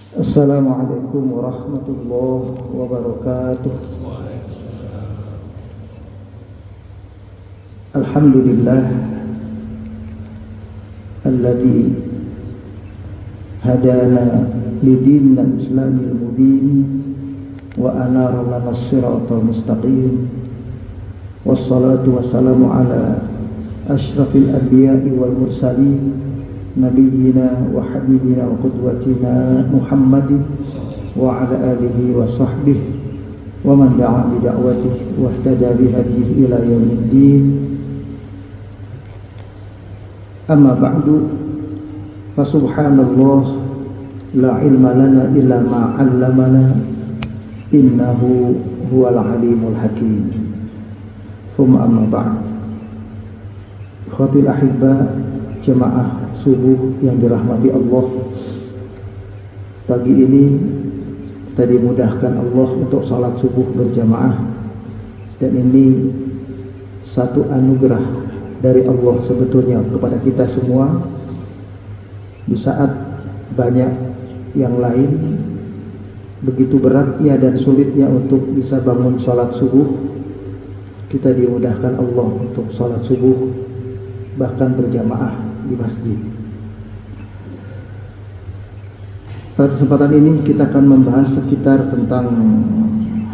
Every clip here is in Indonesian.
Assalamualaikum warahmatullahi wabarakatuh. Alhamdulillah alladzi hadana lidinil islamil mubin wa anara lana as-siratal mustaqim. Wassalatu wassalamu ala asyrafil anbiya'i wal mursalin nabiyyina wa habibina wa qudwatina Muhammadin wa ala alihi wa sahbihi wa man da'a bi da'watihi wa ihtada bi hadihi ila yaumiddin. Amma ba'du, fa subhanallah la ilma lana illa ma 'allamana innahu huwal alimul hakim. Thumma amma ba'd. Ikhwatul ahibba, jemaah subuh yang dirahmati Allah, pagi ini kita dimudahkan Allah untuk salat subuh berjamaah, dan ini satu anugerah dari Allah sebetulnya kepada kita semua. Di saat banyak yang lain begitu beratnya dan sulitnya untuk bisa bangun salat subuh, kita dimudahkan Allah untuk salat subuh bahkan berjamaah di masjid. Pada kesempatan ini kita akan membahas sekitar tentang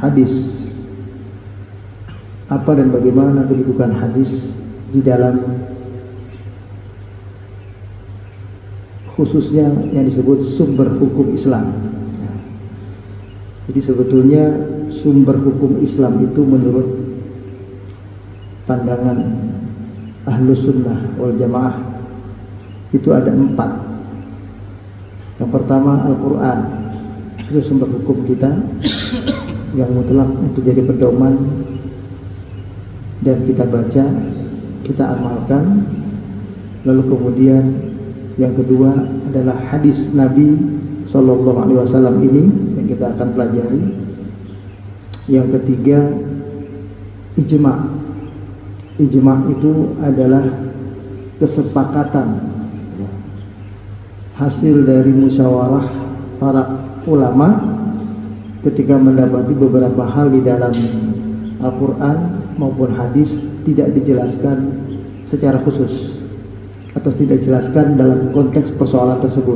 hadis, apa dan bagaimana kedudukan hadis di dalam khususnya yang disebut sumber hukum Islam. Jadi sebetulnya sumber hukum Islam itu menurut pandangan Ahlus Sunnah wal Jamaah itu ada 4. Yang pertama Al-Quran, itu sumber hukum kita yang mutlak untuk jadi pedoman, dan kita baca, kita amalkan. Lalu kemudian yang kedua adalah hadis Nabi Sallallahu Alaihi Wasallam ini yang kita akan pelajari. Yang ketiga ijma'. Ijma' itu adalah kesepakatan hasil dari musyawarah para ulama ketika mendapati beberapa hal di dalam Al-Quran maupun hadis tidak dijelaskan secara khusus atau tidak dijelaskan dalam konteks persoalan tersebut,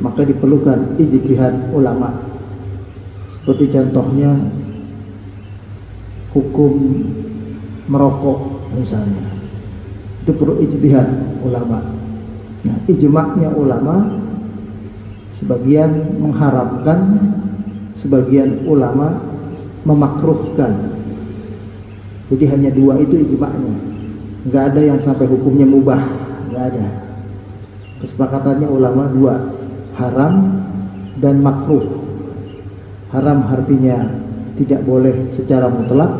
maka diperlukan ijtihad ulama. Seperti contohnya hukum merokok misalnya, itu perlu ijtihad ulama. Nah, ijma'nya ulama, sebagian mengharamkan, sebagian ulama memakruhkan. Jadi hanya 2 itu ijma'nya, nggak ada yang sampai hukumnya mubah, nggak ada. Kesepakatannya ulama 2, haram dan makruh. Haram artinya tidak boleh secara mutlak,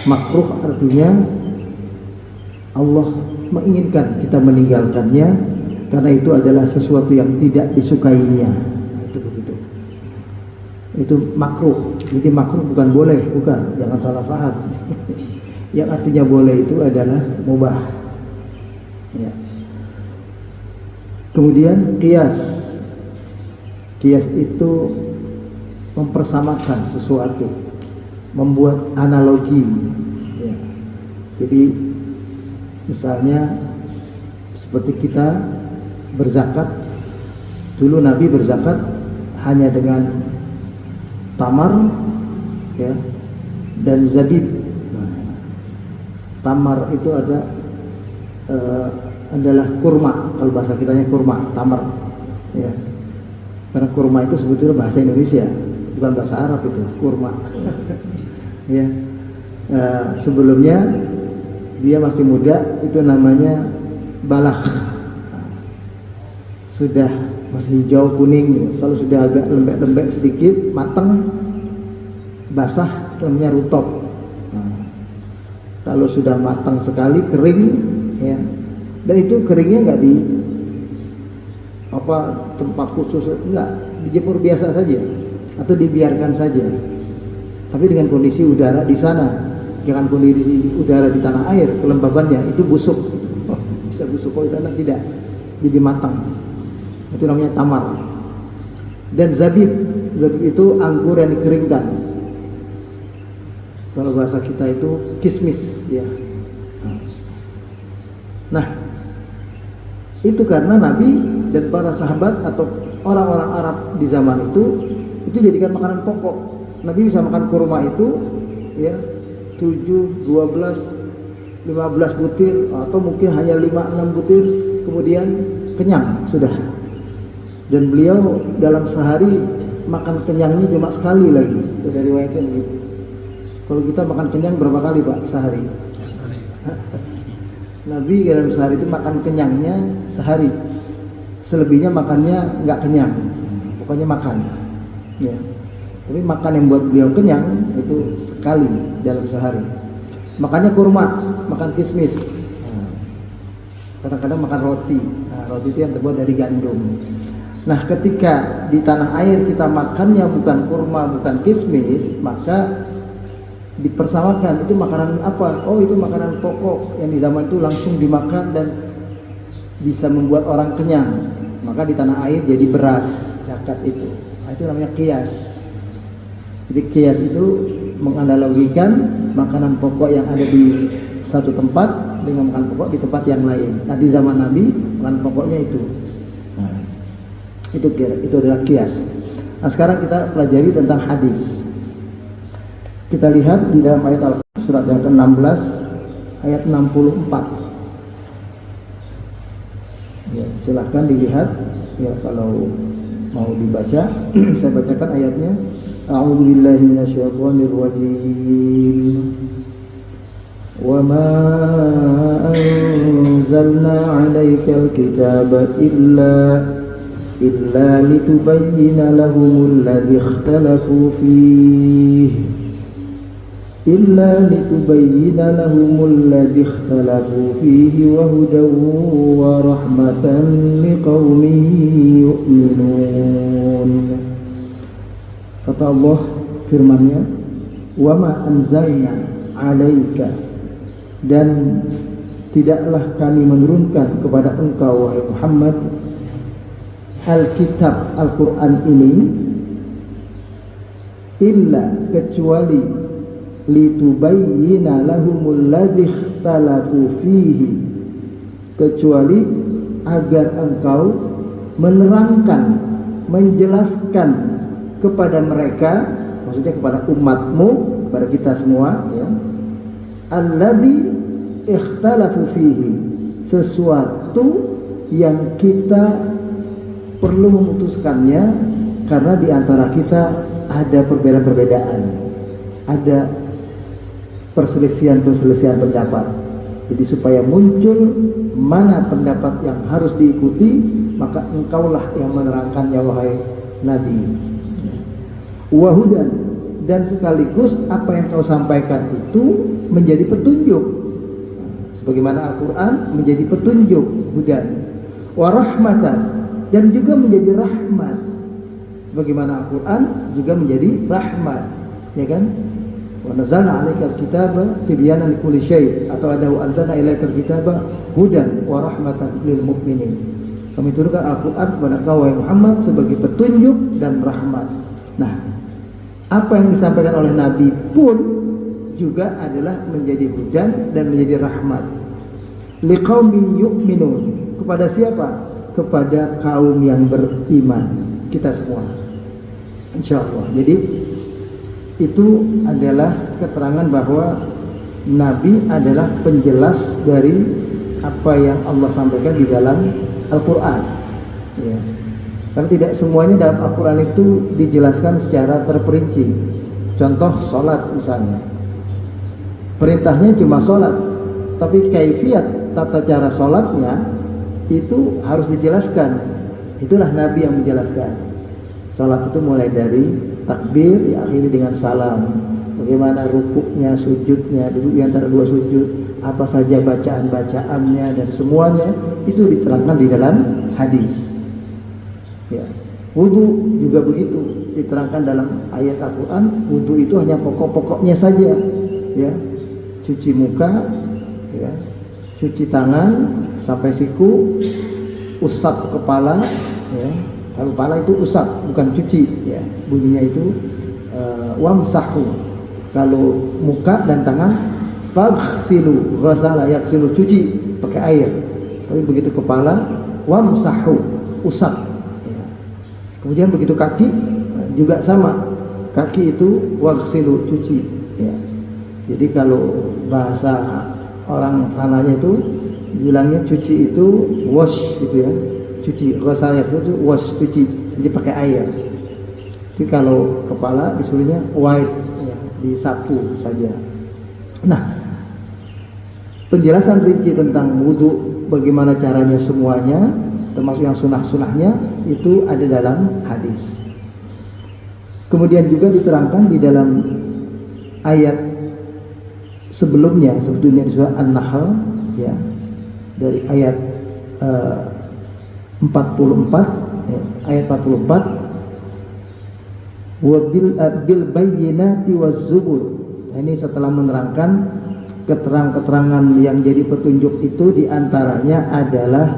makruh artinya Allah menginginkan kita meninggalkannya karena itu adalah sesuatu yang tidak disukainya. Itu begitu. Itu makruh. Jadi makruh bukan boleh, bukan, jangan salah paham. Yang artinya boleh itu adalah mubah. Ya. Kemudian qiyas. Qiyas itu mempersamakan sesuatu, membuat analogi. Ya. Jadi misalnya seperti kita berzakat, dulu Nabi berzakat hanya dengan tamar, ya, dan zabib. Tamar itu adalah kurma, kalau bahasa kitanya kurma, tamar, ya. Karena kurma itu sebetulnya bahasa Indonesia, bukan bahasa Arab itu, kurma. Ya. Sebelumnya dia masih muda, itu namanya balagh. Sudah masih hijau kuning. Kalau sudah agak lembek-lembek sedikit, matang, basah, itu namanya rutob. Kalau sudah matang sekali, kering, ya, dan itu keringnya nggak di tempat khusus, enggak, dijemur biasa saja atau dibiarkan saja. Tapi dengan kondisi udara di sana, jangan kondisi udara di tanah air, kelembabannya itu busuk, bisa busuk. Kalau di sana tidak, jadi matang. Itu namanya tamar. Dan zabib itu anggur yang dikeringkan. Kalau bahasa kita itu kismis, ya. Nah, itu karena Nabi dan para sahabat atau orang-orang Arab di zaman itu jadikan makanan pokok. Nabi bisa makan kurma itu, ya, 7, 12, 15 butir atau mungkin hanya 5-6 butir, kemudian kenyang sudah. Dan beliau dalam sehari makan kenyangnya cuma sekali lagi. Itu dari riwayatnya begitu. Kalau kita makan kenyang berapa kali Pak sehari? Nabi dalam sehari itu makan kenyangnya sehari. Selebihnya makannya nggak kenyang. Pokoknya makan. Ya. Tapi makan yang buat beliau kenyang itu sekali dalam sehari. Makannya kurma, makan kismis. Kadang-kadang makan roti. Nah, roti itu yang terbuat dari gandum. Nah, ketika di tanah air kita makannya bukan kurma, bukan kismis, maka dipersamakan itu makanan apa? Oh, itu makanan pokok yang di zaman itu langsung dimakan dan bisa membuat orang kenyang. Maka di tanah air jadi beras zakat itu. Nah, itu namanya qiyas. Jadi qiyas itu menganalogikan makanan pokok yang ada di satu tempat dengan makanan pokok di tempat yang lain. Nah, di zaman Nabi makanan pokoknya itu. Nah, itu adalah qiyas. Nah, sekarang kita pelajari tentang hadis. Kita lihat di dalam ayat Al-Qur'an surat yang ke-16 ayat 64. Ya, silahkan dilihat ya kalau mau dibaca. Saya bacakan ayatnya. A'udzubillahi minasyaitonir rajim. Wa ma anzalna 'alaikal kitaba illa litubayyana lahumul ladzi ikhtalafu fihi wa hudan wa rahmatan liqaumin yu'minun. Kata Allah firman-Nya, wa ma anzalna 'alaika, dan tidaklah kami menurunkan kepada engkau wahai Muhammad Alkitab Al-Quran ini illa kecuali litubayyina lahumul ladzi ikhtalafu fihi, kecuali agar engkau menerangkan, menjelaskan kepada mereka, maksudnya kepada umatmu, kepada kita semua, ya, alladzi ikhtalafu fihi, sesuatu yang kita perlu memutuskannya karena di antara kita ada perbedaan-perbedaan, ada perselisihan pendapat. Jadi supaya muncul mana pendapat yang harus diikuti, maka engkaulah yang menerangkannya wahai Nabi. Wahudan, dan sekaligus apa yang kau sampaikan itu menjadi petunjuk, sebagaimana Al-Quran menjadi petunjuk, hudan. Warahmatan, dan juga menjadi rahmat, bagaimana Al-Quran juga menjadi rahmat, ya kan? Wa nazzalna 'alaikal kitaba tibyanan likulli syai', atau ada wa anzalna ilaikal kitaba hudan wa rahmatan lil mu'minin. Kami turunkan Al-Quran kepada kau wahai Muhammad sebagai petunjuk dan rahmat. Nah, apa yang disampaikan oleh Nabi pun juga adalah menjadi hudan dan menjadi rahmat. Liqaumin yu'minun, kepada siapa? Kepada kaum yang beriman, kita semua, insyaallah. Jadi itu adalah keterangan bahwa Nabi adalah penjelas dari apa yang Allah sampaikan di dalam Al-Quran, ya. Karena tidak semuanya dalam Al-Quran itu dijelaskan secara terperinci. Contoh sholat misalnya, perintahnya cuma sholat, tapi kaifiat tata cara sholatnya itu harus dijelaskan. Itulah Nabi yang menjelaskan. Salat itu mulai dari takbir diakhiri dengan salam. Bagaimana rukuknya, sujudnya, duduk di antara dua sujud, apa saja bacaan-bacaannya, dan semuanya itu diterangkan di dalam hadis. Ya. Wudu juga begitu, diterangkan dalam ayat Al-Quran. Wudu itu hanya pokok-pokoknya saja, ya. Cuci muka, ya. Cuci tangan sampai siku, usap kepala, ya, Kalau pala itu usap, bukan cuci, ya. Bunyinya itu wamsahu. Kalau muka dan tangan faghsilu, ghasala yaghsilu, cuci pakai air. Tapi begitu kepala wamsahu, usap. Ya. Kemudian begitu kaki juga sama. Kaki itu waghsilu, cuci, ya. Jadi kalau bahasa orang sananya itu bilangnya cuci itu wash gitu ya. Cuci, ghasala itu wash, cuci. Jadi pakai air. Tapi kalau kepala disuruhnya wipe, ya, disapu saja. Nah, penjelasan rinci tentang wudu, bagaimana caranya semuanya, termasuk yang sunah-sunahnya, itu ada dalam hadis. Kemudian juga diterangkan di dalam ayat sebelumnya, sebetulnya di surah An-Nahl, ya, dari ayat 44, ya, ayat 44, wa bil bayyinati waz zubur. Ini setelah menerangkan keterangan-keterangan yang jadi petunjuk itu, diantaranya adalah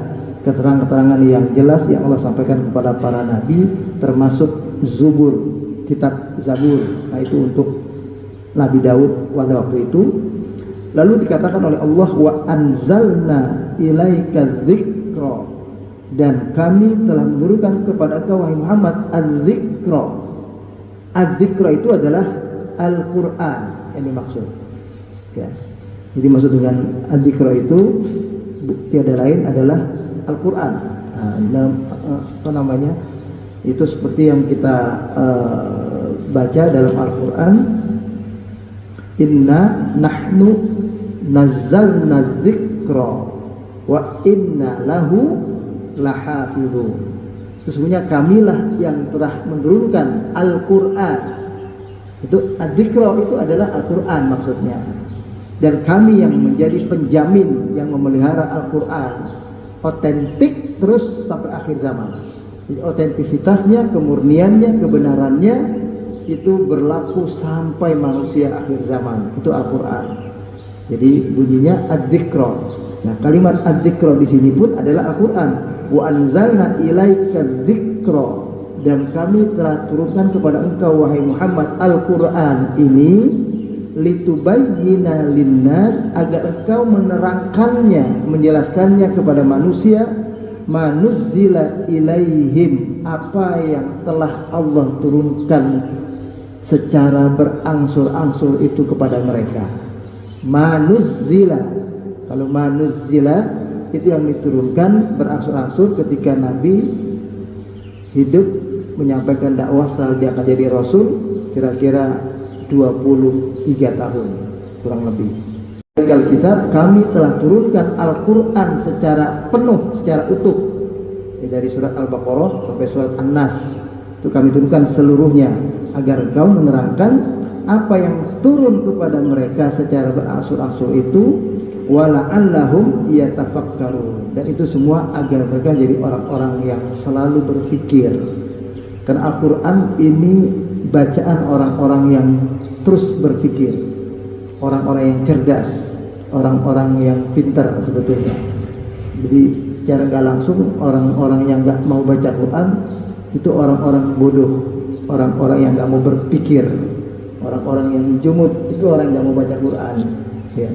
keterangan-keterangan yang jelas yang Allah sampaikan kepada para nabi, termasuk Zubur, kitab Zabur. Nah, itu untuk Nabi Daud pada waktu itu. Lalu dikatakan oleh Allah, wa anzalna ilaika dzikra, dan kami telah menurunkan kepada engkau wahai Muhammad az-dzikra. Az-dzikra itu adalah Al-Quran yang dimaksud, ya. Jadi maksud dengan az-dzikra itu tiada lain adalah Al-Quran. Apa namanya, itu seperti yang kita baca dalam Al-Quran, inna nahnu nazzalna dzikra wa inna lahu lahafidun. Sesungguhnya kamilah yang telah menurunkan Al-Quran. Itu ad-dzikra itu adalah Al-Quran maksudnya. Dan kami yang menjadi penjamin, yang memelihara Al-Quran otentik terus sampai akhir zaman. Jadi otentisitasnya, kemurniannya, kebenarannya itu berlaku sampai manusia akhir zaman. Itu Al-Quran. Jadi bunyinya ad-dzikra. Nah, kalimat ad-dzikra di sini pun adalah Al-Quran. Wa anzalna ilaika dzikra, dan kami telah turunkan kepada engkau wahai Muhammad Al-Quran ini, litubayyina linnas, agar engkau menerangkannya, menjelaskannya kepada manusia, manuzzila ilaihim, apa yang telah Allah turunkan secara berangsur-angsur itu kepada mereka. Manuzzila, kalau manuzzila itu yang diturunkan berangsur-angsur ketika Nabi hidup menyampaikan dakwah saat dia akan jadi Rasul, kira-kira 23 tahun kurang lebih. Alkitab, kami telah turunkan Al-Quran secara penuh, secara utuh, dari surat Al-Baqarah sampai surat An-Nas. Itu kami turunkan seluruhnya agar engkau menerangkan apa yang turun kepada mereka secara berangsur-angsur itu, wala'allahum yatafakkarun, dan itu semua agar mereka jadi orang-orang yang selalu berpikir. Karena Al-Quran ini bacaan orang-orang yang terus berpikir, orang-orang yang cerdas, orang-orang yang pintar sebetulnya. Jadi secara nggak langsung orang-orang yang nggak mau baca Quran itu orang-orang bodoh, orang-orang yang nggak mau berpikir, orang-orang yang jumud itu orang yang nggak mau baca Quran, ya.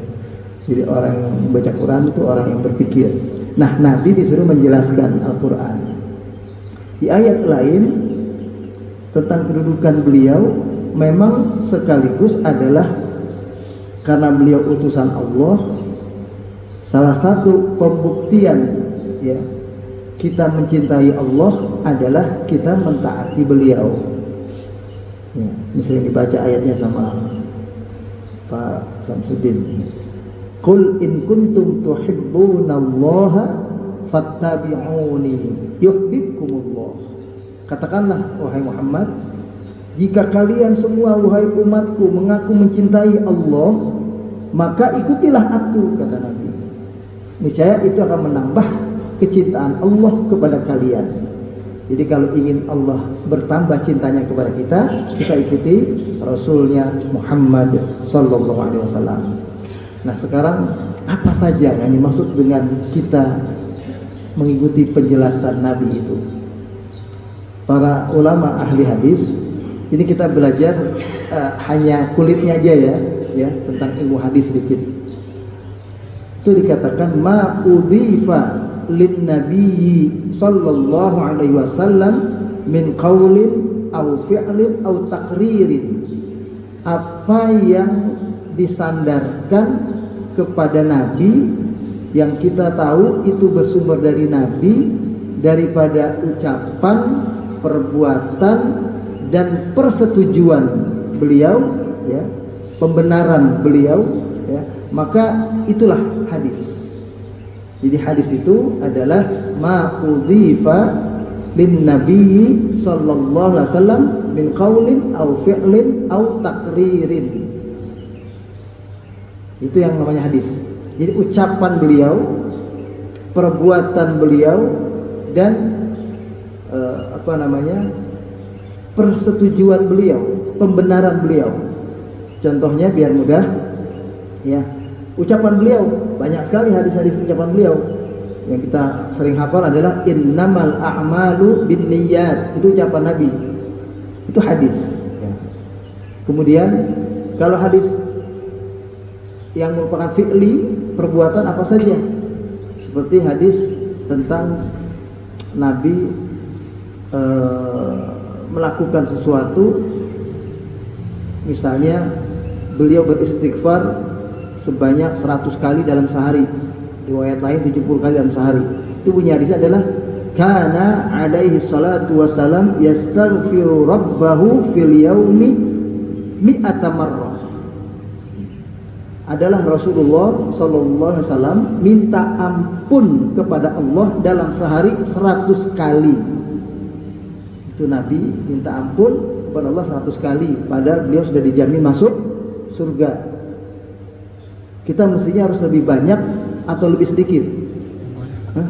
Jadi orang yang membaca Quran itu orang yang berpikir. Nah, Nabi disuruh menjelaskan Al-Quran. Di ayat lain tentang kedudukan beliau memang sekaligus adalah karena beliau utusan Allah. Salah satu pembuktian, ya, kita mencintai Allah adalah kita mentaati beliau. Ya, misalnya dibaca ayatnya sama Pak Samsudin. Qul in kuntum tuhibbunallaha fattabi'uni yuhibbukumullah. Katakanlah wahai Muhammad, jika kalian semua wahai umatku mengaku mencintai Allah, maka ikutilah aku, kata Nabi. Niscaya itu akan menambah kecintaan Allah kepada kalian. Jadi kalau ingin Allah bertambah cintanya kepada kita, kita ikuti Rasulnya Muhammad sallallahu alaihi wasallam. Nah, sekarang apa saja yang dimaksud dengan kita mengikuti penjelasan Nabi itu? para ulama ahli hadis. Ini kita belajar hanya kulitnya aja ya tentang ilmu hadis sedikit. Itu dikatakan ma udhifa lin nabiyyi sallallahu alaihi wasallam min qaulin aw fi'lin aw taqririn. Apa yang disandarkan kepada nabi yang kita tahu itu bersumber dari nabi, daripada ucapan, perbuatan dan persetujuan beliau ya, pembenaran beliau ya, maka itulah hadis. Jadi hadis itu adalah ma udhifa lin nabiyyi sallallahu alaihi wasallam min qaulin aw fi'lin aw taqririn. Itu yang namanya hadis. Jadi ucapan beliau, perbuatan beliau dan persetujuan beliau, pembenaran beliau. Contohnya biar mudah ya, ucapan beliau banyak sekali, hadis-hadis ucapan beliau. Yang kita sering hafal adalah innamal a'malu binniyat. Itu ucapan Nabi, itu hadis ya. Kemudian kalau hadis yang merupakan fi'li, perbuatan apa saja, seperti hadis tentang Nabi melakukan sesuatu, misalnya beliau beristighfar sebanyak 100 kali dalam sehari, riwayat lain 70 kali dalam sehari. Itu bunyi hadisnya adalah kana alaihi salatu wassalam yastaghfiru rabbahu fil yaumi mi'ata marrah. Adalah Rasulullah sallallahu alaihi wasallam minta ampun kepada Allah dalam sehari 100 kali. Itu Nabi minta ampun kepada Allah 100 kali, padahal beliau sudah dijamin masuk surga. Kita mestinya harus lebih banyak atau lebih sedikit? Hah?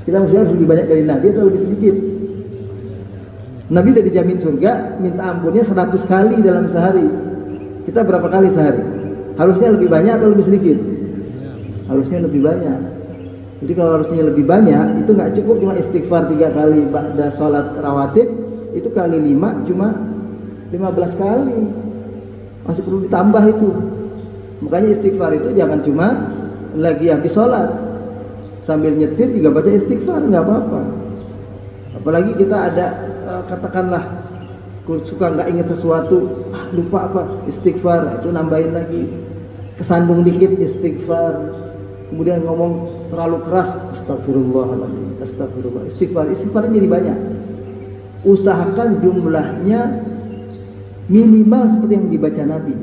Kita mestinya harus lebih banyak dari Nabi atau lebih sedikit? Nabi sudah dijamin surga, minta ampunnya 100 kali dalam sehari. Kita berapa kali sehari? Harusnya lebih banyak atau lebih sedikit? Harusnya lebih banyak. Jadi kalau harusnya lebih banyak, itu nggak cukup cuma istighfar 3 kali ba'da sholat rawatib, itu kali 5 cuma 15 kali. Masih perlu ditambah itu. Makanya istighfar itu jangan cuma lagi habis sholat, sambil nyetir juga baca istighfar, nggak apa-apa. Apalagi kita ada katakanlah suka nggak ingat sesuatu, lupa apa, istighfar, itu nambahin lagi. Kesandung dikit istighfar. Kemudian ngomong terlalu keras, astagfirullahaladzim, astagfirullah. Istighfarnya jadi banyak. Usahakan jumlahnya minimal seperti yang dibaca Nabi.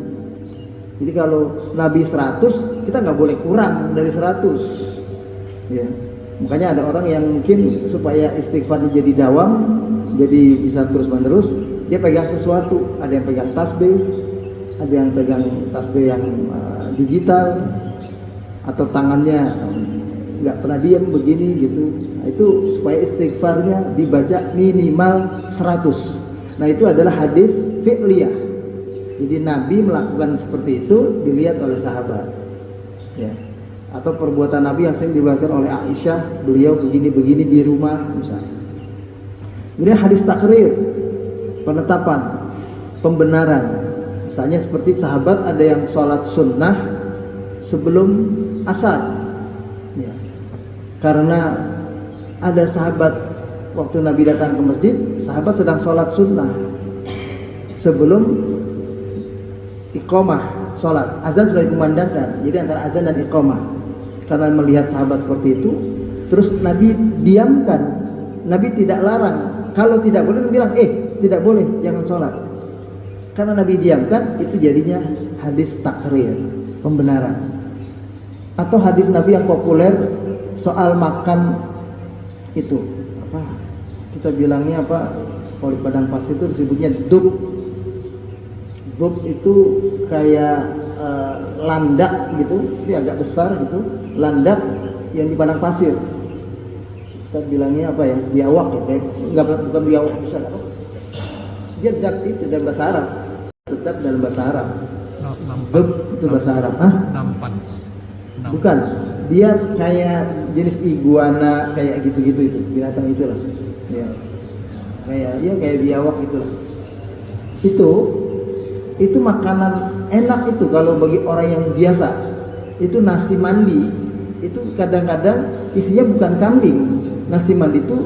Jadi kalau Nabi 100, kita nggak boleh kurang dari 100 ya. Makanya ada orang yang mungkin supaya istighfarnya jadi dawam, jadi bisa terus menerus, dia pegang sesuatu. Ada yang pegang tasbih, ada yang pegang tasbih yang digital, atau tangannya nggak pernah diam begini gitu. Nah, itu supaya istighfarnya dibaca minimal 100. Nah, itu adalah hadis fi'liyah. Jadi Nabi melakukan seperti itu dilihat oleh sahabat ya. Atau perbuatan Nabi yang sering diriwayatkan oleh Aisyah, beliau begini-begini di rumah misalnya. Kemudian hadis takrir, penetapan, pembenaran. Misalnya seperti sahabat ada yang sholat sunnah sebelum asar ya. Karena ada sahabat waktu Nabi datang ke masjid, sahabat sedang sholat sunnah sebelum iqamah sholat, azan sudah dikumandangkan. Jadi antara azan dan iqamah, karena melihat sahabat seperti itu, terus Nabi diamkan. Nabi tidak larang. Kalau tidak boleh, Nabi bilang tidak boleh, jangan sholat. Karena Nabi diamkan, itu jadinya hadis takrir, pembenaran. Atau hadis Nabi yang populer soal makan itu apa? Kita bilangnya apa? Kalau di padang pasir itu disebutnya dub. Dub itu kayak landak gitu, ini agak besar gitu, landak yang di padang pasir. Kita bilangnya apa ya? Biawak ya, kayak bukan biawak besar apa? Dia dak itu dalam bahasa Arab, tetap dalam bahasa Arab. Dub itu bahasa Arab, nampan. Bukan, dia kayak jenis iguana kayak gitu-gitu itu binatang itulah. Ya. kayak biawak itulah. Itu makanan enak itu kalau bagi orang yang biasa. Itu nasi mandi itu kadang-kadang isinya bukan kambing. Nasi mandi itu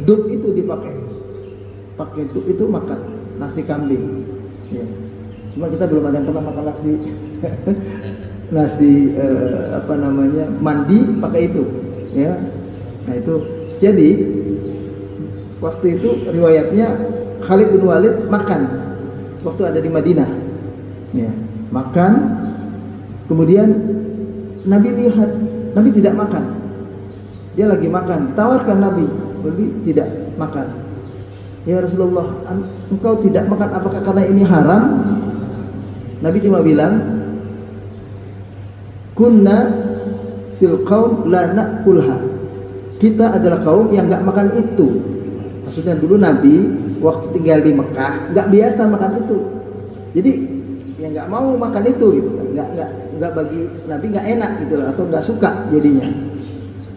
dut itu dipakai. Pakai dut itu makan nasi kambing. Ya. Cuma kita belum ada yang pernah makan nasi mandi pakai itu. Ya. Nah itu jadi waktu itu riwayatnya Khalid bin Walid makan waktu ada di Madinah. Ya, makan. Kemudian Nabi lihat, Nabi tidak makan. Dia lagi makan, tawarkan Nabi tidak makan. Ya Rasulullah, engkau tidak makan apakah karena ini haram? Nabi cuma bilang, kunna fil qaum la na'kulha. Kita adalah kaum yang enggak makan itu. Maksudnya dulu Nabi waktu tinggal di Mekah enggak biasa makan itu. Jadi ya enggak mau makan itu gitu kan. Enggak bagi Nabi enggak enak gitu loh, atau enggak suka jadinya.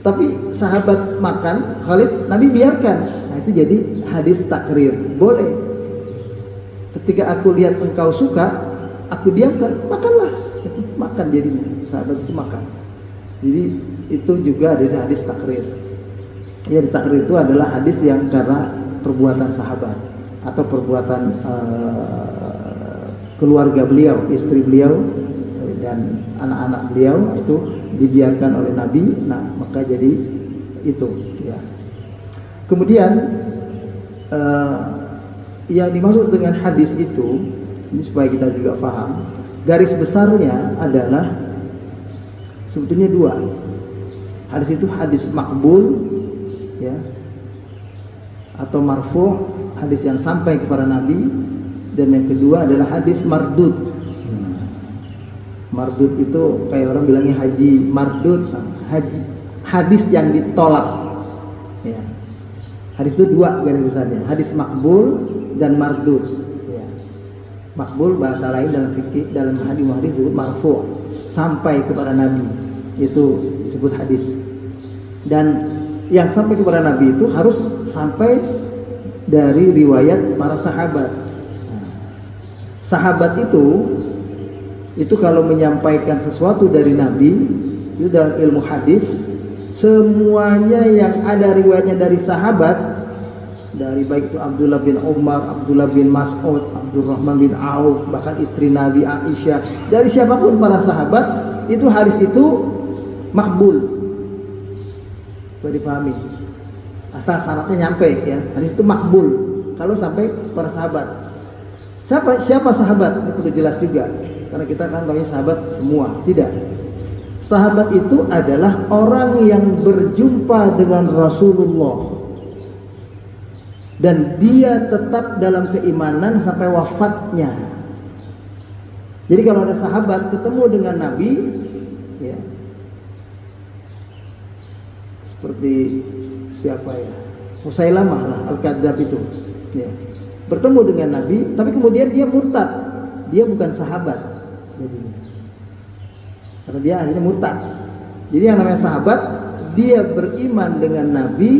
Tapi sahabat makan, Khalid Nabi biarkan. Nah itu jadi hadis takrir. Boleh. Ketika aku lihat engkau suka, aku diamkan, makanlah. Itu makan jadinya. Sahabat itu makan. Jadi itu juga ada hadis takrir. Ya, hadis takrir itu adalah hadis yang karena perbuatan sahabat atau perbuatan keluarga beliau, istri beliau dan anak-anak beliau itu dibiarkan oleh Nabi. Nah maka jadi itu ya. Kemudian yang dimaksud dengan hadis itu, ini supaya kita juga paham, garis besarnya adalah sebetulnya dua. Hadis itu hadis makbul ya, atau marfu', hadis yang sampai kepada Nabi, dan yang kedua adalah hadis mardud. Mardud itu kayak orang bilangnya haji mardud, hadis yang ditolak ya. Hadis itu dua garis besarnya, hadis makbul dan mardud ya. Makbul bahasa lain dalam fikih, dalam hadis disebut marfu', sampai kepada Nabi, itu disebut hadis. Dan yang sampai kepada Nabi itu harus sampai dari riwayat para sahabat. Sahabat itu kalau menyampaikan sesuatu dari Nabi, itu dalam ilmu hadis, semuanya yang ada riwayatnya dari sahabat, dari baik itu Abdullah bin Umar, Abdullah bin Mas'ud, Abdurrahman bin Auf, bahkan istri Nabi Aisyah, dari siapapun para sahabat, itu hadis itu makbul. Boleh dipahami, asal syaratnya nyampe ya. Hadis itu makbul kalau sampai para sahabat. Siapa sahabat? Itu perlu jelas juga, karena kita kan tahunya sahabat semua. Tidak. Sahabat itu adalah orang yang berjumpa dengan Rasulullah dan dia tetap dalam keimanan sampai wafatnya. Jadi kalau ada sahabat ketemu dengan Nabi ya, seperti siapa ya, Musailamah lah, Al-Kadzdzab itu ya, bertemu dengan Nabi tapi kemudian dia murtad, dia bukan sahabat jadinya, karena dia akhirnya murtad. Jadi yang namanya sahabat, dia beriman dengan Nabi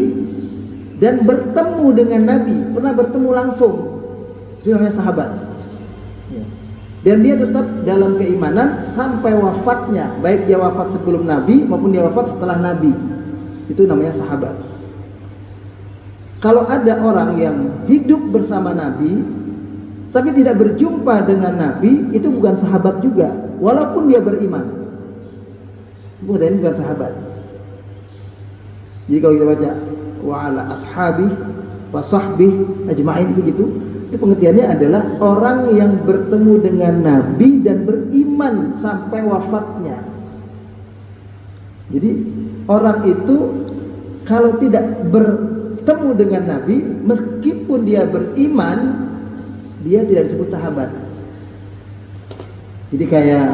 dan bertemu dengan Nabi, pernah bertemu langsung, itu namanya sahabat ya. Dan dia tetap dalam keimanan sampai wafatnya, baik dia wafat sebelum Nabi maupun dia wafat setelah Nabi, itu namanya sahabat. Kalau ada orang yang hidup bersama Nabi tapi tidak berjumpa dengan Nabi, itu bukan sahabat juga, walaupun dia beriman, bukan sahabat. Jadi kalau kita baca wa ala ashabi wa sahbih ajma'in begitu, itu pengertiannya adalah orang yang bertemu dengan Nabi dan beriman sampai wafatnya. Jadi orang itu kalau tidak bertemu dengan Nabi, meskipun dia beriman, dia tidak disebut sahabat. Jadi kayak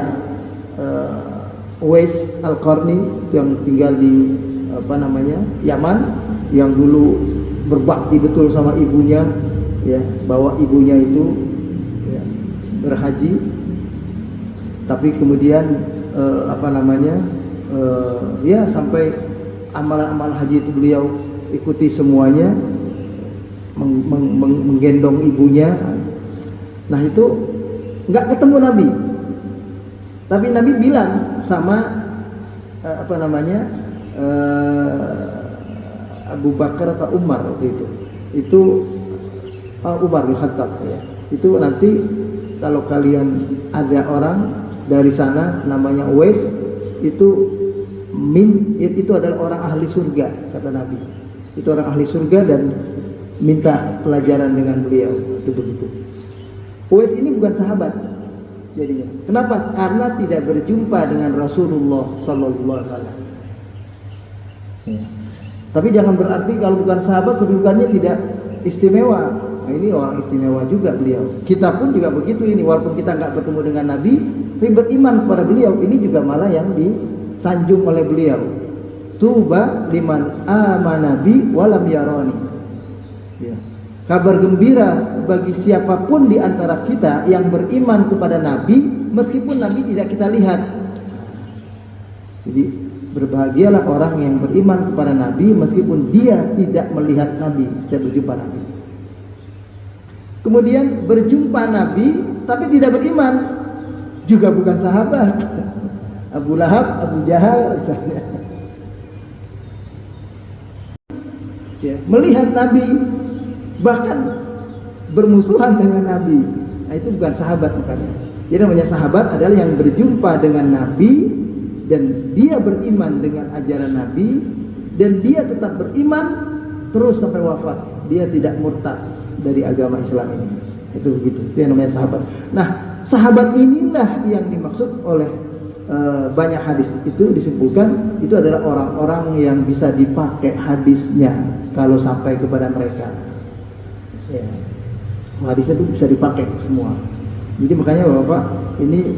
Uwais Al-Qarni yang tinggal di Yaman, yang dulu berbakti betul sama ibunya ya, bawa ibunya itu ya, berhaji, tapi kemudian ya sampai amalan-amalan haji itu beliau ikuti semuanya, menggendong ibunya. Nah itu nggak ketemu Nabi, tapi Nabi bilang sama Abu Bakar atau Umar waktu itu Umar bin Khattab ya. Itu nanti kalau kalian ada orang dari sana namanya Uwais, itu adalah orang ahli surga, kata Nabi. Itu orang ahli surga dan minta pelajaran dengan beliau. Itu begitu. Uwais ini bukan sahabat jadinya. Kenapa? Karena tidak berjumpa dengan Rasulullah sallallahu alaihi wasallam. Ya. Tapi jangan berarti kalau bukan sahabat kedudukannya tidak istimewa. Nah, ini orang istimewa juga beliau. Kita pun juga begitu ini, walaupun kita nggak bertemu dengan Nabi, tapi beriman kepada beliau. Ini juga malah yang disanjung oleh beliau. Tuba liman amana bi walam yarani. Ya. Kabar gembira bagi siapapun di antara kita yang beriman kepada Nabi, meskipun Nabi tidak kita lihat. Jadi berbahagialah orang yang beriman kepada Nabi meskipun dia tidak melihat Nabi, tidak berjumpa Nabi. Kemudian berjumpa Nabi tapi tidak beriman, juga bukan sahabat. Abu Lahab, Abu Jahal misalnya. Ya, melihat Nabi, bahkan bermusuhan dengan Nabi. Nah, itu bukan sahabat makanya. Jadi namanya sahabat adalah yang berjumpa dengan Nabi dan dia beriman dengan ajaran Nabi dan dia tetap beriman terus sampai wafat. Dia tidak murtad dari agama Islam ini. Itu begitu. Itu yang namanya sahabat. Nah, sahabat inilah yang dimaksud oleh banyak hadis itu disimpulkan itu adalah orang-orang yang bisa dipakai hadisnya kalau sampai kepada mereka. Ya. Hadisnya itu bisa dipakai semua. Jadi makanya Bapak, ini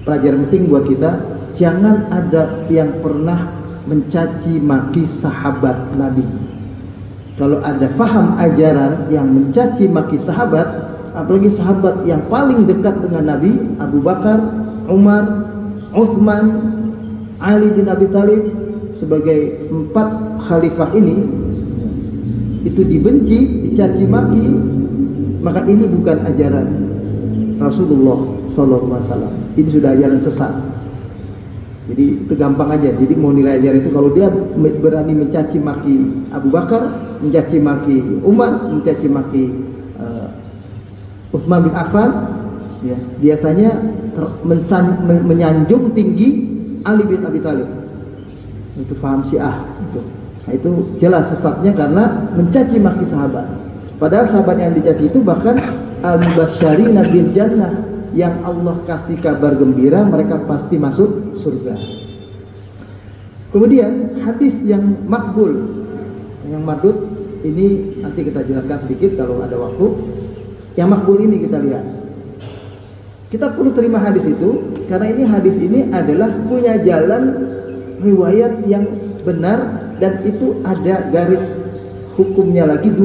pelajaran penting buat kita. Jangan ada yang pernah mencaci maki sahabat Nabi. Kalau ada faham ajaran yang mencaci maki sahabat, apalagi sahabat yang paling dekat dengan Nabi, Abu Bakar, Umar, Uthman, Ali bin Abi Thalib, sebagai 4 khalifah ini, itu dibenci, dicaci maki, maka ini bukan ajaran Rasulullah SAW. Ini sudah ajaran sesat. Jadi itu gampang aja. Jadi mau nilai ajaran itu kalau dia berani mencaci maki Abu Bakar, mencaci maki Umar, mencaci maki Uthman bin Affan, ya, biasanya menyanjung tinggi Ali bin Abi Thalib. Itu paham Syiah itu. Nah, itu jelas sesatnya karena mencaci maki sahabat. Padahal sahabat yang dicaci itu bahkan al-mubasysyirina bil jannah, yang Allah kasih kabar gembira mereka pasti masuk surga. Kemudian hadis yang makbul, yang mardud ini nanti kita jelaskan sedikit kalau ada waktu. Yang makbul ini kita lihat. Kita perlu terima hadis itu karena ini hadis ini adalah punya jalan riwayat yang benar dan itu ada garis hukumnya lagi 2.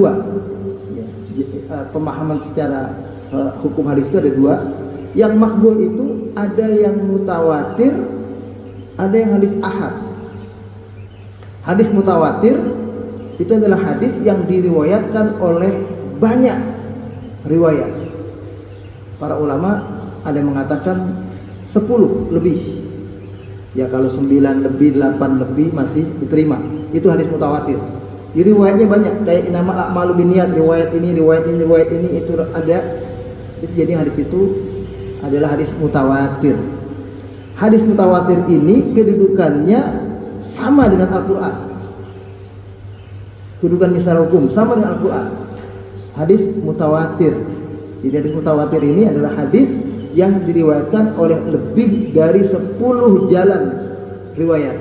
Pemahaman secara hukum hadis itu ada 2. Yang makbul itu ada yang mutawatir, ada yang hadis ahad. Hadis mutawatir itu adalah hadis yang diriwayatkan oleh banyak riwayat. Para ulama ada yang mengatakan 10 lebih. Ya kalau 9 lebih, 8 lebih masih diterima. Itu hadis mutawatir. Jadi riwayatnya banyak. Kayak innamal a'malu binniyat, riwayat ini itu ada. Jadi hadis itu adalah hadis mutawatir. Hadis mutawatir ini kedudukannya sama dengan Al-Quran. Kedudukan secara hukum sama dengan Al-Quran. Hadis mutawatir. Jadi hadis mutawatir ini adalah hadis yang diriwayatkan oleh lebih dari 10 jalan riwayat.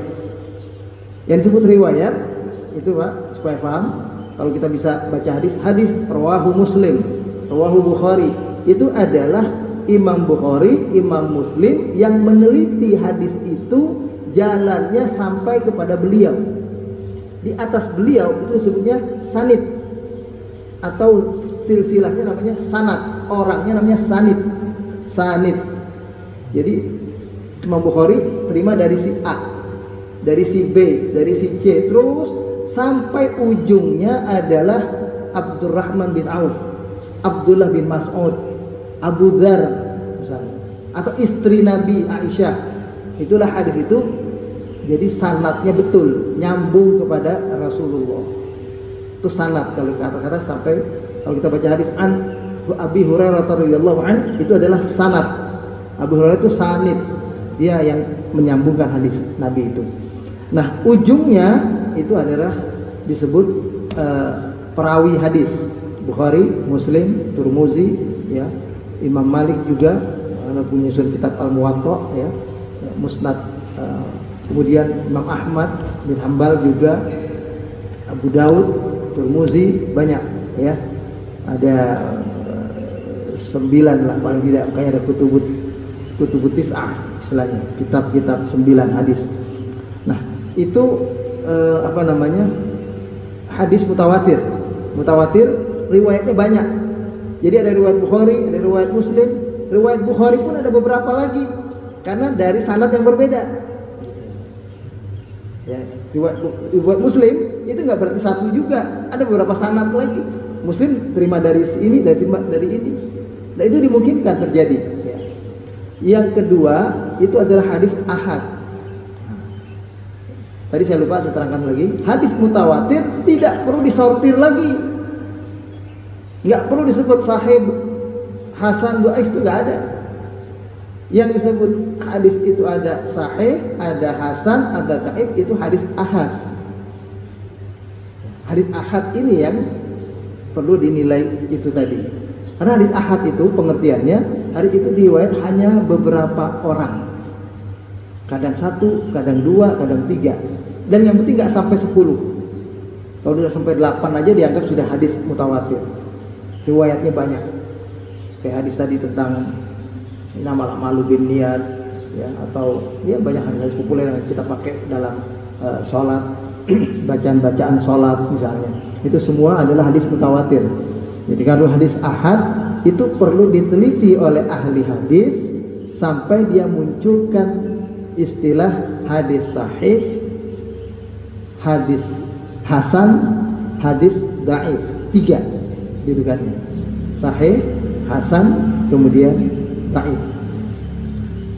Yang disebut riwayat itu Pak, supaya paham, kalau kita bisa baca hadis rawahu Muslim, rawahu Bukhari, itu adalah Imam Bukhari, Imam Muslim yang meneliti hadis itu jalannya sampai kepada beliau. Di atas beliau itu disebutnya sanid atau silsilahnya namanya sanad, orangnya namanya sanid. Jadi Imam Bukhari terima dari si A, dari si B, dari si C, terus sampai ujungnya adalah Abdurrahman bin Auf, Abdullah bin Mas'ud, Abu Dzar misalnya, atau istri Nabi Aisyah. Itulah hadis itu jadi sanadnya betul, nyambung kepada Rasulullah. Itu sanad, kalau kata-kata sampai, kalau kita baca hadis an Abi Hurairah radhiyallahu an, itu adalah sanad. Abu Hurairah itu sanid, dia yang menyambungkan hadis Nabi itu. Nah, ujungnya itu adalah disebut perawi hadis. Bukhari, Muslim, Tirmidzi, ya, Imam Malik juga menyusun kitab Al-Muwatta, ya, Musnad, kemudian Imam Ahmad bin Hambal juga, Abu Daud, Tirmidzi, banyak, ya, ada 9 lah paling tidak, kayak ada kutubut tis'ah istilahnya, kitab-kitab 9 hadis. Nah, itu hadis mutawatir. Mutawatir riwayatnya banyak. Jadi ada riwayat Bukhari, ada riwayat Muslim. Riwayat Bukhari pun ada beberapa lagi, karena dari sanad yang berbeda. Ya, riwayat Muslim itu nggak berarti satu juga, ada beberapa sanad lagi. Muslim terima dari ini, dari ini. Nah, itu dimungkinkan terjadi. Ya. Yang kedua itu adalah hadis ahad. Tadi saya lupa, saya terangkan lagi. Hadis mutawatir tidak perlu disortir lagi, nggak perlu disebut sahih, hasan, dhaif, itu nggak ada. Yang disebut hadis itu ada sahih, ada hasan, ada dhaif, itu hadis ahad. Hadis ahad ini yang perlu dinilai itu tadi. Karena hadis ahad itu pengertiannya, hadis itu diriwayat hanya beberapa orang. Kadang 1, kadang 2, kadang 3. Dan yang penting nggak sampai 10. Kalau sudah sampai 8 aja dianggap sudah hadis mutawatir. Riwayatnya banyak. Kayak hadis tadi tentang innamal a'malu binniyat, ya, atau ya banyak hadis populer yang kita pakai dalam sholat, bacaan-bacaan sholat misalnya. Itu semua adalah hadis mutawatir. Jadi kalau hadis ahad itu perlu diteliti oleh ahli hadis sampai dia munculkan istilah hadis sahih, hadis hasan, hadis dhaif. 3 judukannya. Sahih, hasan, kemudian dhaif.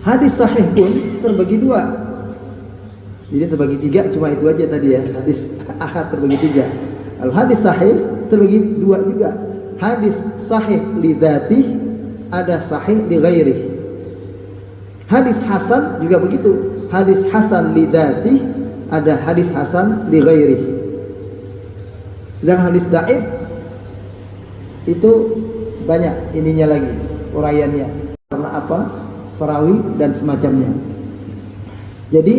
Hadis sahih pun terbagi 2. Jadi terbagi 3, cuma itu aja tadi ya. Hadis ahad terbagi 3. Al hadis sahih terbagi 2 juga. Hadis sahih li dzatih, ada sahih li ghairih. Hadis hasan juga begitu. Hadis hasan li dzatih, ada hadis hasan li ghairih. Dan hadis dhaif itu banyak ininya lagi, uraiannya. Karena apa? Perawi dan semacamnya. Jadi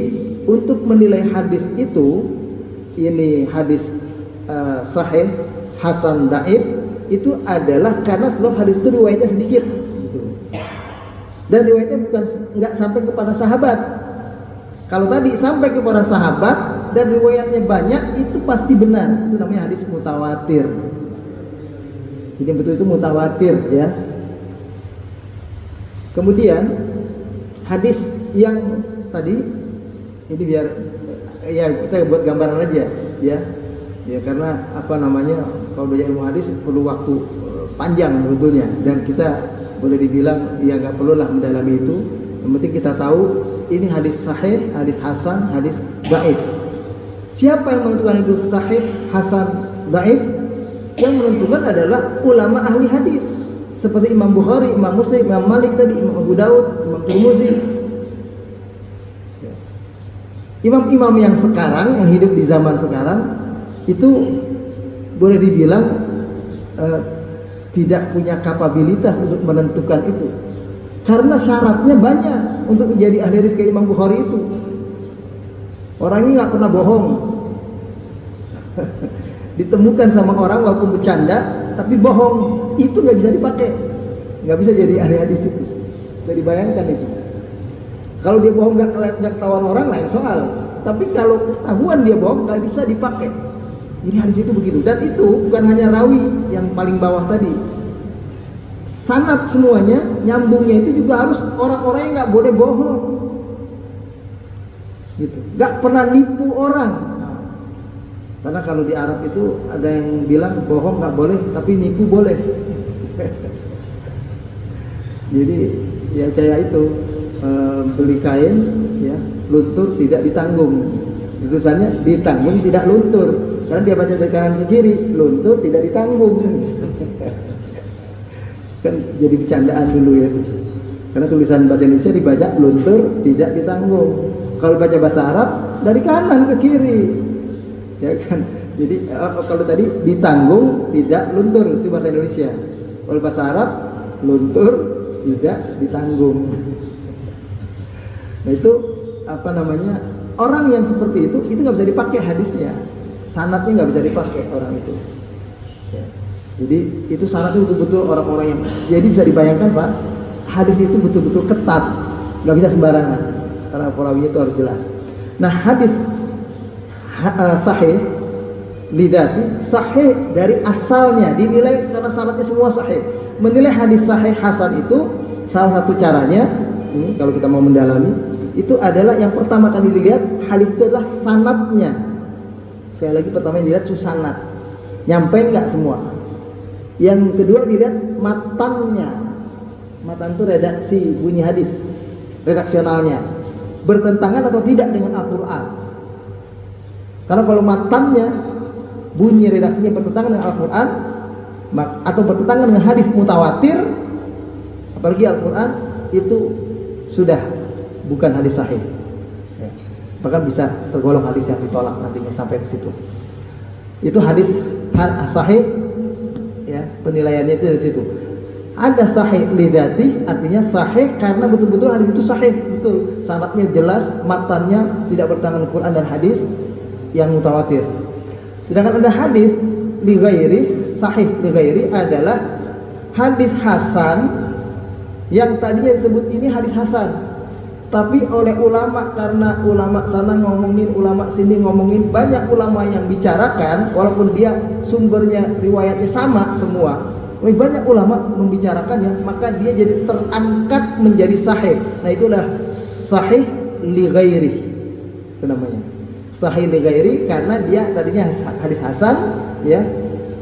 untuk menilai hadis itu, ini hadis sahih, hasan, dhaif, itu adalah karena sebab hadis itu riwayatnya sedikit. Dan riwayatnya bukan nggak sampai kepada sahabat. Kalau tadi sampai kepada sahabat dan riwayatnya banyak, itu pasti benar. Itu namanya hadis mutawatir. Jadi betul itu mutawatir, ya. Kemudian hadis yang tadi ini biar ya kita buat gambaran aja, ya. Ya karena kalau belajar ilmu hadis perlu waktu panjang sebetulnya, dan kita boleh dibilang ya nggak perlulah mendalami itu. Yang penting kita tahu ini hadis sahih, hadis hasan, hadis dhaif. Siapa yang menentukan itu sahih, hasan, dhaif? Yang menentukan adalah ulama ahli hadis, seperti Imam Bukhari, Imam Muslim, Imam Malik tadi, Imam Abu Daud, Imam Tirmidzi. Imam-imam yang sekarang, yang hidup di zaman sekarang, itu boleh dibilang tidak punya kapabilitas untuk menentukan itu, karena syaratnya banyak untuk menjadi ahli hadis kayak Imam Bukhari itu. Orang ini nggak pernah bohong. Ditemukan sama orang walaupun bercanda tapi bohong, itu nggak bisa dipakai, nggak bisa jadi ahli hadis itu. Bisa dibayangkan itu. Kalau dia bohong nggak ketahuan orang, lain soal. Tapi kalau ketahuan dia bohong, nggak bisa dipakai. Jadi hadis itu begitu. Dan itu bukan hanya rawi yang paling bawah tadi, sanad semuanya nyambungnya itu juga harus orang-orang yang nggak boleh bohong, gitu. Nggak pernah nipu orang. Karena kalau di Arab itu ada yang bilang bohong nggak boleh, tapi nipu boleh. Jadi ya kayak itu, beli kain, ya luntur tidak ditanggung. Tulisannya ditanggung tidak luntur, karena dia baca dari kanan ke kiri, luntur tidak ditanggung. Kan jadi bercandaan dulu ya. Karena tulisan bahasa Indonesia dibaca luntur tidak ditanggung. Kalau baca bahasa Arab dari kanan ke kiri, ya kan. Jadi kalau tadi ditanggung tidak luntur itu bahasa Indonesia. Kalau bahasa Arab luntur tidak ditanggung. Nah itu apa namanya, orang yang seperti itu nggak bisa dipakai hadisnya, sanadnya nggak bisa dipakai orang itu. Ya. Jadi itu sanadnya betul-betul orang-orang yang, jadi bisa dibayangkan Pak, hadis itu betul-betul ketat, nggak bisa sembarangan, karena perawinya itu harus jelas. Nah hadis sahih lidati, sahih dari asalnya dinilai karena sanadnya semua sahih. Menilai hadis sahih hasan itu salah satu caranya, kalau kita mau mendalami, itu adalah yang pertama kali dilihat hadis itu adalah sanadnya. Saya lagi pertama yang dilihat sanad, nyampe nggak semua. Yang kedua dilihat matannya. Matan itu redaksi bunyi hadis, redaksionalnya bertentangan atau tidak dengan Al-Quran. Karena kalau matannya, bunyi redaksinya bertentangan dengan Al-Quran atau bertentangan dengan hadis mutawatir, apalagi Al-Quran, itu sudah bukan hadis sahih, ya. Bahkan bisa tergolong hadis yang ditolak nantinya sampai ke situ. Itu hadis sahih, ya, penilaiannya itu dari situ. Ada sahih lidati, artinya sahih karena betul-betul hadis itu sahih, betul, sanadnya jelas, matannya tidak bertentangan dengan Quran dan hadis yang mutawatir. Sedangkan ada hadis li ghairi, sahih li ghairi adalah hadis hasan yang tadinya disebut ini hadis hasan, tapi oleh ulama, karena ulama sana ngomongin, ulama sini ngomongin, banyak ulama yang bicarakan walaupun dia sumbernya riwayatnya sama semua, banyak ulama membicarakannya, maka dia jadi terangkat menjadi sahih. Nah itulah sahih li ghairi, itu namanya sahih li ghairi, karena dia tadinya hadis hasan, ya,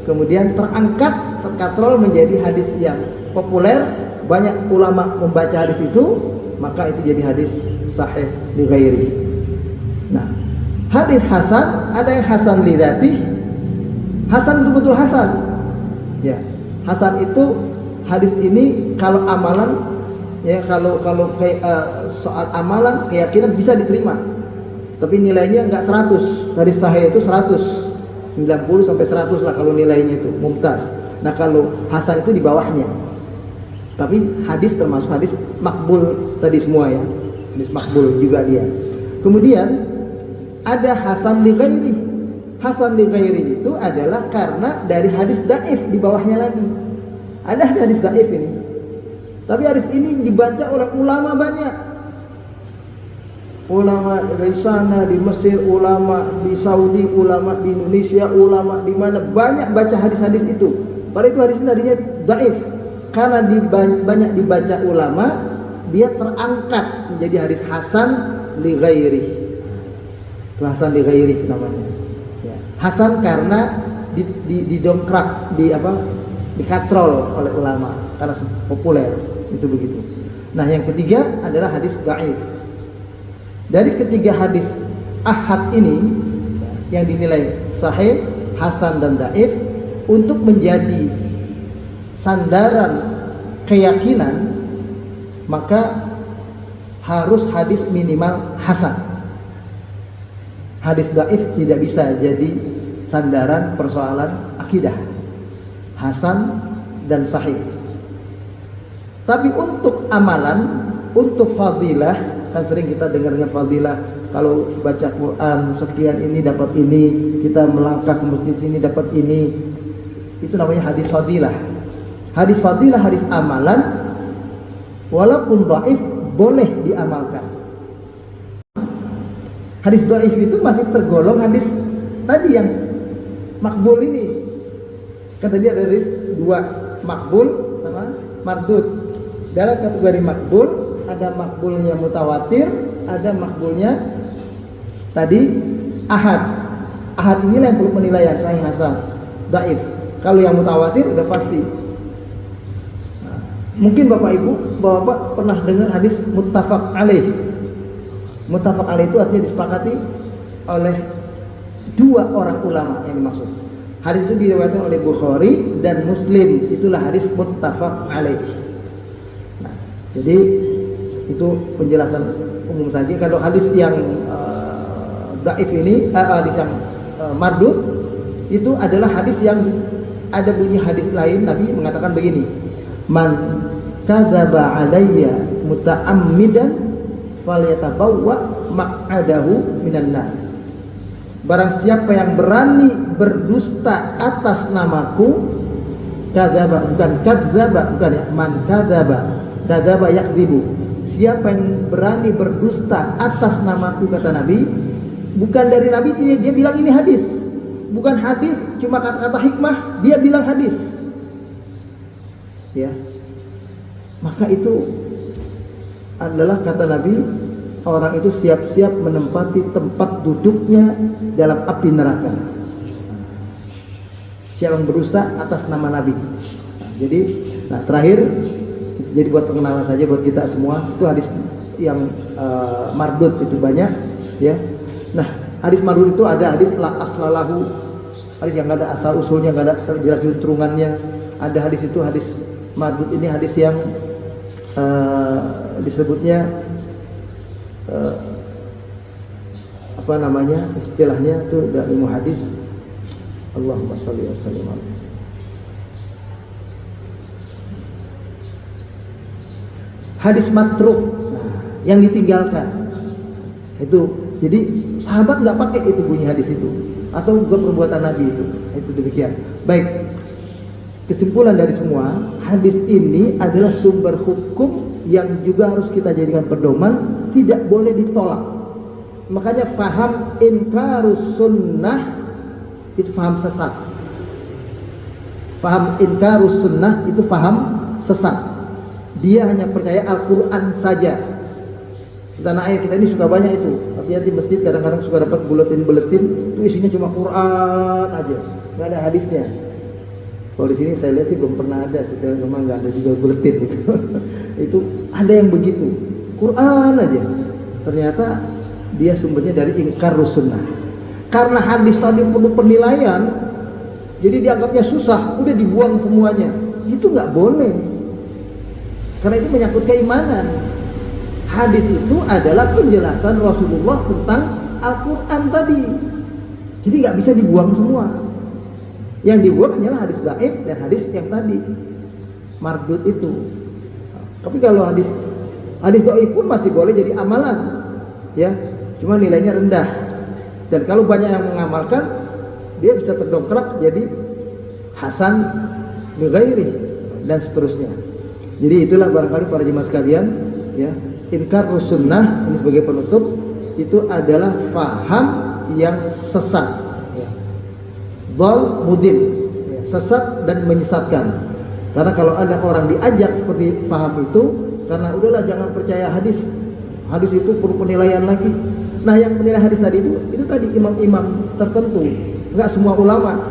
kemudian terangkat, terkatrol menjadi hadis yang populer, banyak ulama membaca hadis itu, maka itu jadi hadis sahih li ghairi. Nah, hadis hasan ada yang hasan li dzati, hasan betul-betul hasan, ya. Hasan itu hadis ini kalau amalan, ya, kalau soal amalan keyakinan bisa diterima, tapi nilainya enggak 100. Hadis sahih itu 100, 90 sampai 100 lah kalau nilainya itu mumtaz. Nah kalau hasan itu di bawahnya, tapi hadis termasuk hadis makbul tadi semua, ya, hadis makbul juga dia. Kemudian ada hasan li ghairi. Hasan li ghairi itu adalah karena dari hadis dhaif di bawahnya lagi. Ada hadis dhaif ini, tapi hadis ini dibaca oleh ulama banyak. Ulama dari sana, di Mesir, ulama di Saudi, ulama di Indonesia, ulama di mana, banyak baca hadis-hadis itu. Padahal itu hadis tadinya dhaif. Karena banyak dibaca ulama, dia terangkat menjadi hadis hasan li ghairi. Itu hasan li ghairi namanya. Ya. Hasan karena didongkrak, dikatrol oleh ulama karena populer, itu begitu. Nah, yang ketiga adalah hadis dhaif. Dari ketiga hadis ahad ini yang dinilai sahih, hasan dan dhaif, untuk menjadi sandaran keyakinan, maka harus hadis minimal hasan. Hadis dhaif tidak bisa jadi sandaran persoalan akidah. Hasan dan sahih. Tapi untuk amalan, untuk fadilah, kan sering kita dengar dengan fadilah, kalau baca Quran sekian ini dapat ini, kita melangkah ke masjid sini dapat ini. Itu namanya hadis fadilah. Hadis fadilah, hadis amalan, walaupun dhaif boleh diamalkan. Hadis dhaif itu masih tergolong hadis tadi yang makbul ini. Kan tadi ada hadis dua, makbul sama mardud. Dalam kategori makbul ada makbulnya mutawatir, ada makbulnya tadi ahad. ahad inilah yang perlu penilaian sahih hasan, dhaif. Kalau yang mutawatir udah pasti. Nah, mungkin Bapak Ibu, Bapak pernah dengar hadis muttafaq alaih. Muttafaq alaih itu artinya disepakati oleh dua orang ulama yang dimaksud. Hadis itu diriwayatkan oleh Bukhari dan Muslim. Itulah hadis muttafaq alaih. Nah, jadi itu penjelasan umum saja. Kalau hadis yang dhaif ini, hadis yang mardud itu adalah hadis yang ada bunyi hadis lain. Nabi mengatakan begini, man kadzaba alayya muta'ammidan falyatabawwa maq'adahu minan nar. Barang siapa yang berani berdusta atas namaku, kadzaba bukan kadzaba, bukan ya, man kadzaba yakdzibu. Siapa yang berani berdusta atas namaku, kata Nabi, bukan dari Nabi, dia bilang ini hadis. Bukan hadis, cuma kata-kata hikmah, dia bilang hadis. Ya. Maka itu adalah kata Nabi, orang itu siap-siap menempati tempat duduknya dalam api neraka. Siapa yang berdusta atas nama Nabi. Jadi, terakhir, jadi buat pengenalan saja buat kita semua, itu hadis yang mardud itu banyak, ya. Nah, hadis mardud itu ada hadis la aslalahu, hadis yang nggak ada asal usulnya, nggak ada jelas turunannya. Ada hadis itu hadis mardud, ini hadis yang disebutnya apa namanya istilahnya itu dari ilmu hadis. Allahumma shalli wa sallim alaihi. Hadis matruk, yang ditinggalkan itu. Jadi sahabat nggak pakai itu bunyi hadis itu, atau juga perbuatan Nabi itu demikian. Baik, kesimpulan dari semua hadis ini adalah sumber hukum yang juga harus kita jadikan pedoman, tidak boleh ditolak. Makanya faham inkarus sunnah itu faham sesat. Faham inkarus sunnah itu faham sesat. Dia hanya percaya Al-Quran saja. Di tanah air kita ini suka banyak itu. Hati-hati masjid kadang-kadang suka dapat buletin-buletin itu isinya cuma Quran aja, nggak ada hadisnya. Kalau di sini saya lihat sih belum pernah ada, sebenarnya memang nggak ada juga buletin gitu. Itu ada yang begitu, Quran aja. Ternyata dia sumbernya dari ingkar sunnah. Karena hadis tadi perlu penilaian, jadi dianggapnya susah, udah dibuang semuanya. Itu nggak boleh. Karena itu menyangkut keimanan. Hadis itu adalah penjelasan Rasulullah tentang Al-Quran tadi. Jadi nggak bisa dibuang semua. Yang dibuang hanyalah hadis dhaif dan hadis yang tadi mardud itu. Tapi kalau hadis dhaif pun masih boleh jadi amalan, ya. Cuma nilainya rendah. Dan kalau banyak yang mengamalkan, dia bisa terdongkrak jadi hasan bi ghairi dan seterusnya. Jadi itulah barangkali para jemaah sekalian, ya. Inkar sunnah ini sebagai penutup itu adalah faham yang sesat, ya. Dhal mudil, ya. Sesat dan menyesatkan. Karena kalau ada orang diajak seperti faham itu, karena udahlah jangan percaya hadis itu perlu penilaian lagi. Nah, yang penilai hadis tadi itu tadi imam-imam tertentu, enggak semua ulama.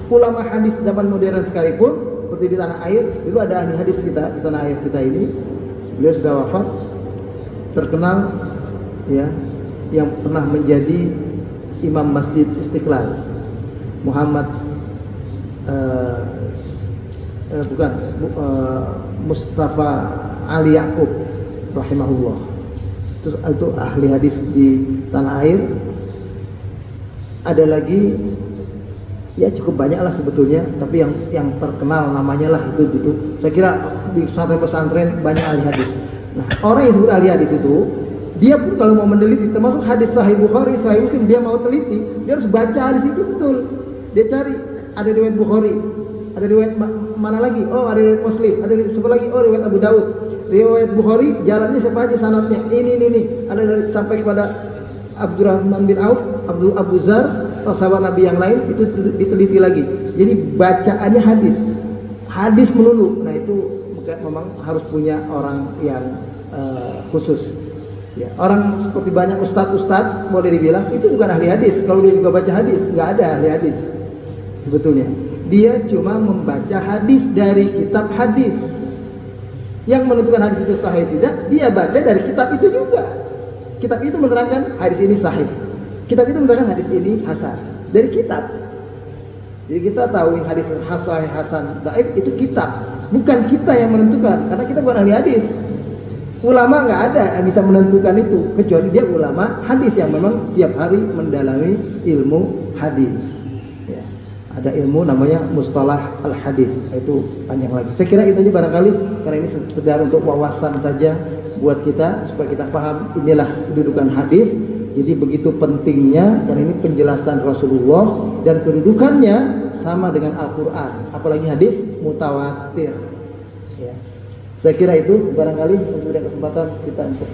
Ulama hadis zaman modern sekalipun, seperti di tanah air, itu ada ahli hadis kita di tanah air kita ini. Beliau sudah wafat, terkenal, ya, yang pernah menjadi imam Masjid Istiqlal, Muhammad Mustafa Ali Yaqub rahimahullah. Itu ahli hadis di tanah air. Ada lagi, ya cukup banyak lah sebetulnya, tapi yang terkenal namanya lah itu. Saya kira di pesantren banyak ahli hadis. Nah, orang yang disebut ahli hadis itu, dia pun kalau mau meneliti, termasuk hadis Sahih Bukhari, Sahih Muslim, dia mau teliti, dia harus baca hadis itu betul. Dia cari, ada riwayat Bukhari, ada riwayat mana lagi? Oh, ada riwayat Muslim, ada riwayat siapa lagi? Oh, riwayat Abu Daud. Riwayat Bukhari, jalannya siapa aja sanadnya? Ini. Ada dari sampai kepada Abdurrahman bin Auf, Abu Zar, sahabat Nabi yang lain, itu diteliti lagi. Jadi bacaannya hadis melulu. Nah, itu memang harus punya orang yang khusus. Ya, orang seperti banyak ustadz boleh dibilang itu bukan ahli hadis. Kalau dia juga baca hadis, nggak ada ahli hadis sebetulnya. Dia cuma membaca hadis dari kitab hadis. Yang menentukan hadis itu sahih tidak, dia baca dari kitab itu juga. Kitab itu menerangkan hadis ini sahih, kitab itu menerangkan hadis ini hasan. Dari kitab. Jadi kita tahu hadis sahih, hasan, dhaif itu kitab, bukan kita yang menentukan, karena kita bukan ahli hadis. Ulama nggak ada yang bisa menentukan itu, kecuali dia ulama hadis yang memang tiap hari mendalami ilmu hadis. Ya. Ada ilmu namanya mustalah al-hadis, itu panjang lagi. Saya kira itu aja barangkali, karena ini sekedar untuk wawasan saja buat kita, supaya kita paham inilah kedudukan hadis. Jadi begitu pentingnya, dan ini penjelasan Rasulullah, dan kedudukannya sama dengan Al-Quran, apalagi hadis mutawatir. Ya. Saya kira itu barangkali kemudian kesempatan kita untuk